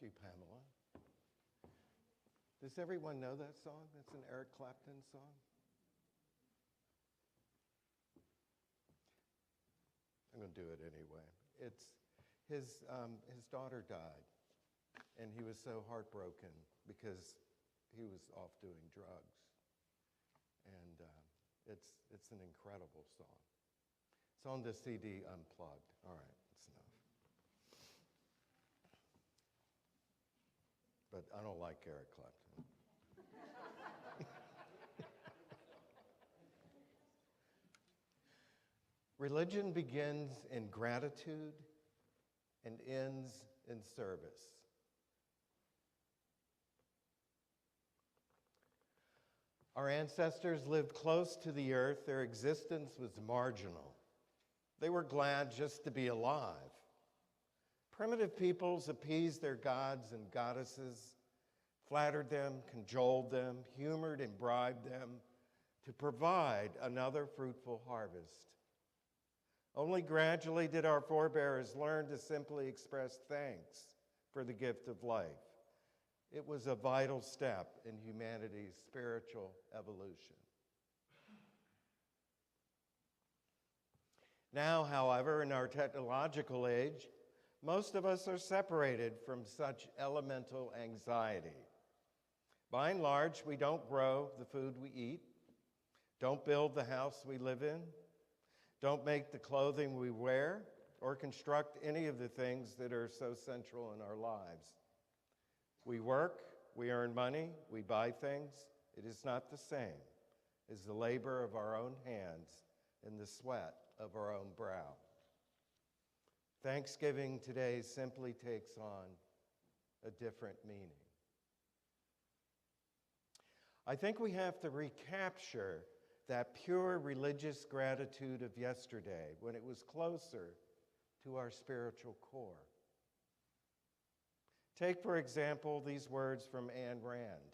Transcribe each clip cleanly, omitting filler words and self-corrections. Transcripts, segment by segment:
you, Pamela. Does everyone know that song? That's an Eric Clapton song. I'm going to do it anyway. It's his daughter died, and he was so heartbroken because he was off doing drugs. And it's an incredible song. It's on the CD Unplugged. All right, that's enough. But I don't like Eric Clapton. Religion begins in gratitude and ends in service. Our ancestors lived close to the earth. Their existence was marginal. They were glad just to be alive. Primitive peoples appeased their gods and goddesses, flattered them, cajoled them, humored and bribed them to provide another fruitful harvest. Only gradually did our forebears learn to simply express thanks for the gift of life. It was a vital step in humanity's spiritual evolution. Now, however, in our technological age, most of us are separated from such elemental anxiety. By and large, we don't grow the food we eat, don't build the house we live in, don't make the clothing we wear, or construct any of the things that are so central in our lives. We work, we earn money, we buy things. It is not the same as the labor of our own hands and the sweat of our own brow. Thanksgiving today simply takes on a different meaning. I think we have to recapture that pure religious gratitude of yesterday when it was closer to our spiritual core. Take, for example, these words from Ayn Rand.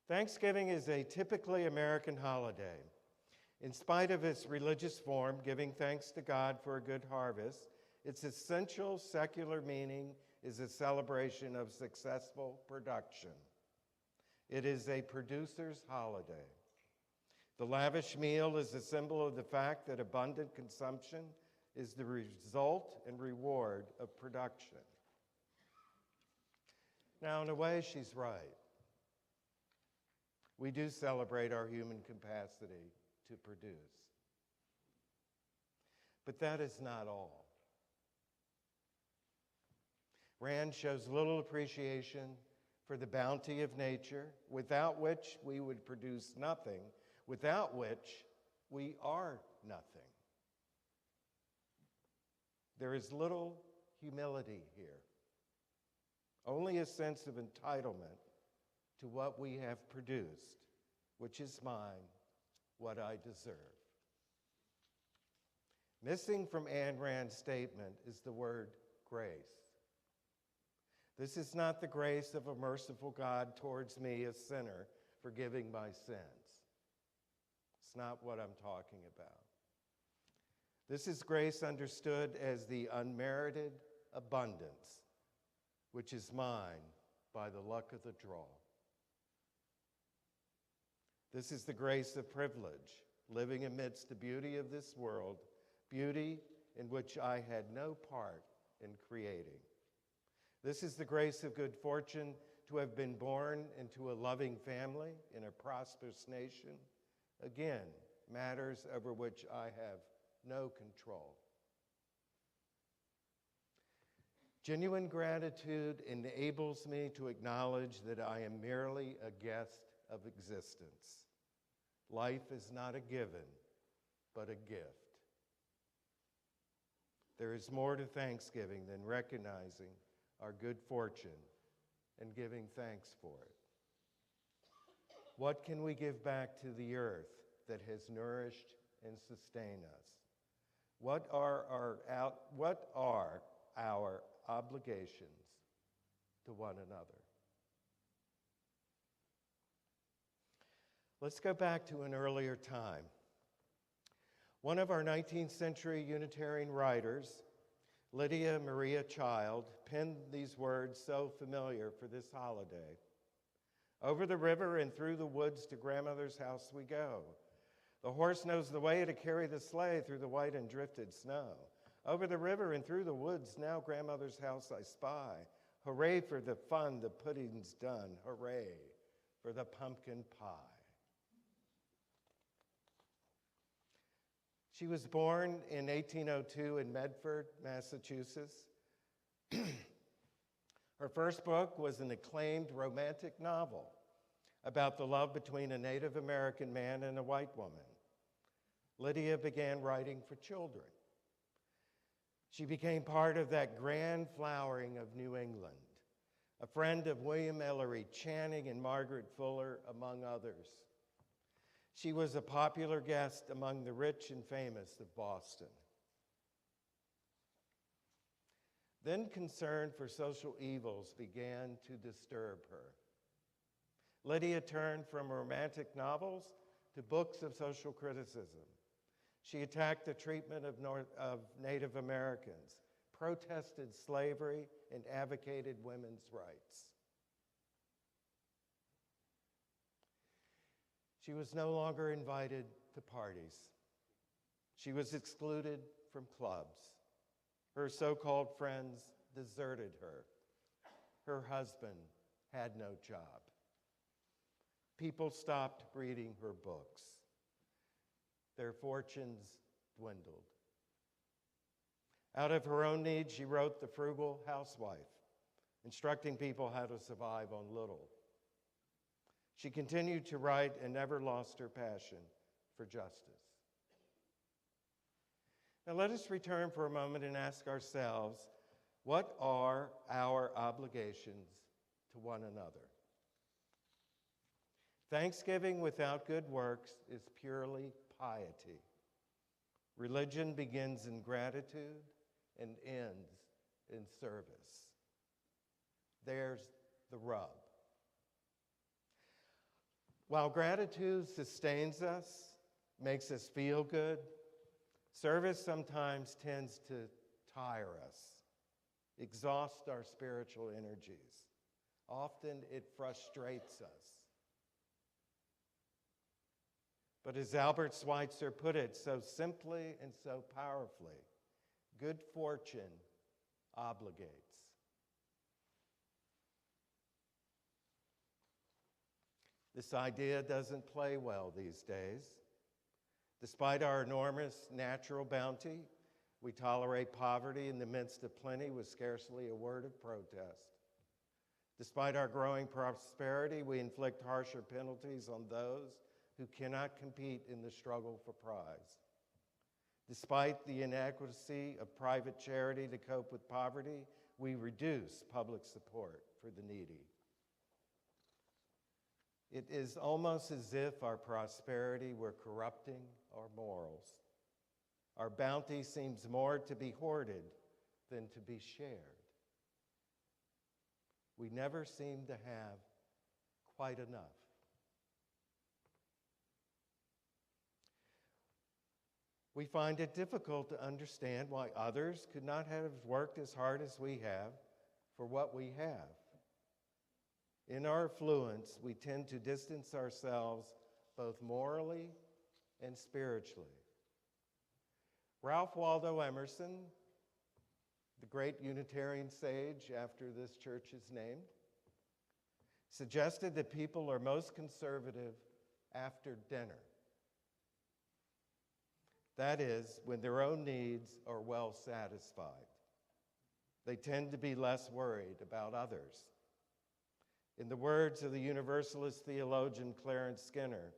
Thanksgiving is a typically American holiday. In spite of its religious form, giving thanks to God for a good harvest, its essential secular meaning is a celebration of successful production. It is a producer's holiday. The lavish meal is a symbol of the fact that abundant consumption is the result and reward of production. Now, in a way, she's right. We do celebrate our human capacity to produce. But that is not all. Rand shows little appreciation for the bounty of nature, without which we would produce nothing, without which we are nothing. There is little humility here, only a sense of entitlement to what we have produced, which is mine, what I deserve. Missing from Ayn Rand's statement is the word grace. This is not the grace of a merciful God towards me, a sinner, forgiving my sins. It's not what I'm talking about. This is grace understood as the unmerited abundance, which is mine by the luck of the draw. This is the grace of privilege, living amidst the beauty of this world, beauty in which I had no part in creating. This is the grace of good fortune to have been born into a loving family in a prosperous nation. Again, matters over which I have no control. Genuine gratitude enables me to acknowledge that I am merely a guest of existence. Life is not a given, but a gift. There is more to Thanksgiving than recognizing our good fortune and giving thanks for it. What can we give back to the earth that has nourished and sustained us? What are our obligations to one another? Let's go back to an earlier time. One of our 19th century Unitarian writers Lydia Maria Child penned these words so familiar for this holiday. Over the river and through the woods to grandmother's house we go. The horse knows the way to carry the sleigh through the white and drifted snow. Over the river and through the woods, now grandmother's house I spy. Hooray for the fun, the pudding's done. Hooray for the pumpkin pie. She was born in 1802 in Medford, Massachusetts. Her first book was an acclaimed romantic novel about the love between a Native American man and a white woman. Lydia began writing for children. She became part of that grand flowering of New England, a friend of William Ellery Channing and Margaret Fuller, among others. She was a popular guest among the rich and famous of Boston. Then concern for social evils began to disturb her. Lydia turned from romantic novels to books of social criticism. She attacked the treatment of Native Americans, protested slavery, and advocated women's rights. She was no longer invited to parties. She was excluded from clubs. Her so-called friends deserted her. Her husband had no job. People stopped reading her books. Their fortunes dwindled. Out of her own need, she wrote The Frugal Housewife, instructing people how to survive on little. She continued to write and never lost her passion for justice. Now let us return for a moment and ask ourselves, what are our obligations to one another? Thanksgiving without good works is purely piety. Religion begins in gratitude and ends in service. There's the rub. While gratitude sustains us, makes us feel good, service sometimes tends to tire us, exhaust our spiritual energies. Often it frustrates us. But as Albert Schweitzer put it so simply and so powerfully, good fortune obligates. This idea doesn't play well these days. Despite our enormous natural bounty, we tolerate poverty in the midst of plenty with scarcely a word of protest. Despite our growing prosperity, we inflict harsher penalties on those who cannot compete in the struggle for prize. Despite the inadequacy of private charity to cope with poverty, we reduce public support for the needy. It is almost as if our prosperity were corrupting our morals. Our bounty seems more to be hoarded than to be shared. We never seem to have quite enough. We find it difficult to understand why others could not have worked as hard as we have for what we have. In our affluence, we tend to distance ourselves both morally and spiritually. Ralph Waldo Emerson, the great Unitarian sage after this church is named, suggested that people are most conservative after dinner. That is, when their own needs are well satisfied. They tend to be less worried about others. In the words of the Universalist theologian Clarence Skinner,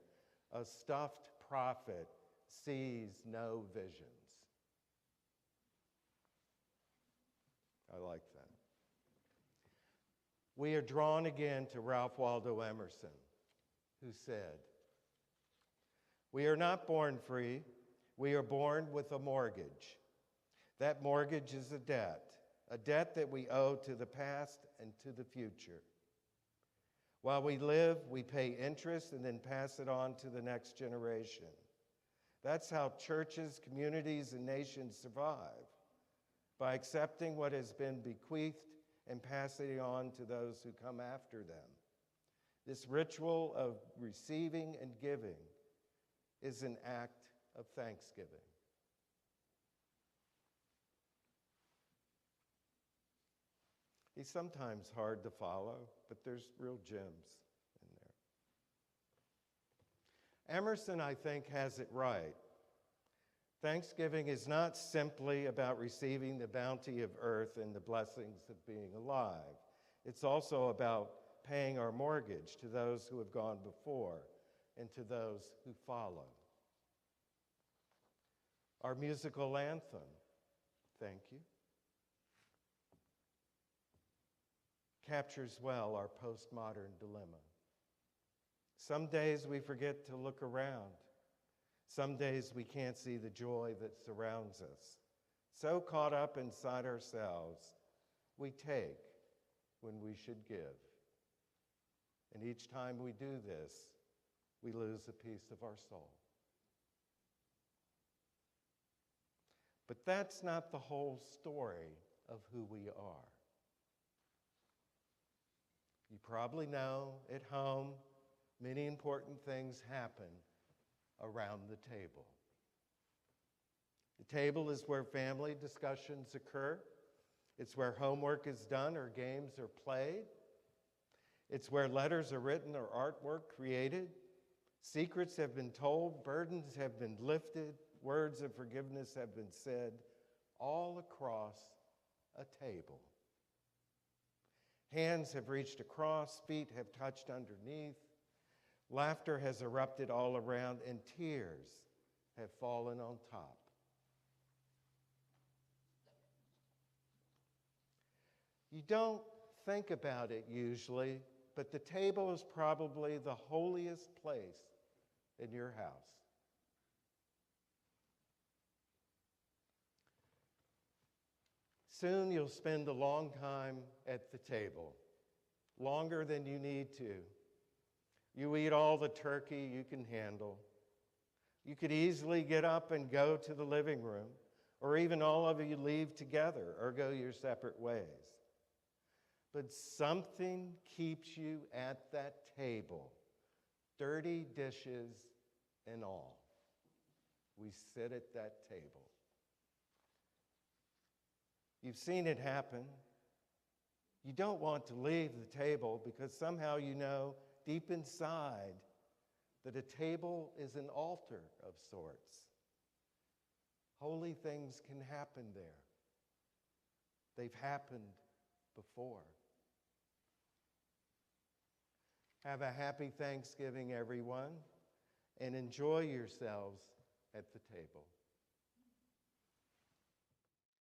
a stuffed prophet sees no visions. I like that. We are drawn again to Ralph Waldo Emerson, who said, "We are not born free. We are born with a mortgage. That mortgage is a debt that we owe to the past and to the future. While we live, we pay interest and then pass it on to the next generation. That's how churches, communities, and nations survive, by accepting what has been bequeathed and passing it on to those who come after them. This ritual of receiving and giving is an act of thanksgiving. He's sometimes hard to follow, but there's real gems in there. Emerson, I think, has it right. Thanksgiving is not simply about receiving the bounty of earth and the blessings of being alive. It's also about paying our mortgage to those who have gone before and to those who follow. Our musical anthem, thank you, captures well our postmodern dilemma. Some days we forget to look around. Some days we can't see the joy that surrounds us. So caught up inside ourselves, we take when we should give. And each time we do this, we lose a piece of our soul. But that's not the whole story of who we are. You probably know at home, many important things happen around the table. The table is where family discussions occur. It's where homework is done or games are played. It's where letters are written or artwork created. Secrets have been told, burdens have been lifted, words of forgiveness have been said, all across a table. Hands have reached across, feet have touched underneath, laughter has erupted all around, and tears have fallen on top. You don't think about it usually, but the table is probably the holiest place in your house. Soon you'll spend a long time at the table, longer than you need to. You eat all the turkey you can handle. You could easily get up and go to the living room, or even all of you leave together or go your separate ways. But something keeps you at that table, dirty dishes and all. We sit at that table. You've seen it happen. You don't want to leave the table because somehow you know deep inside that a table is an altar of sorts. Holy things can happen there. They've happened before. Have a happy Thanksgiving, everyone, and enjoy yourselves at the table.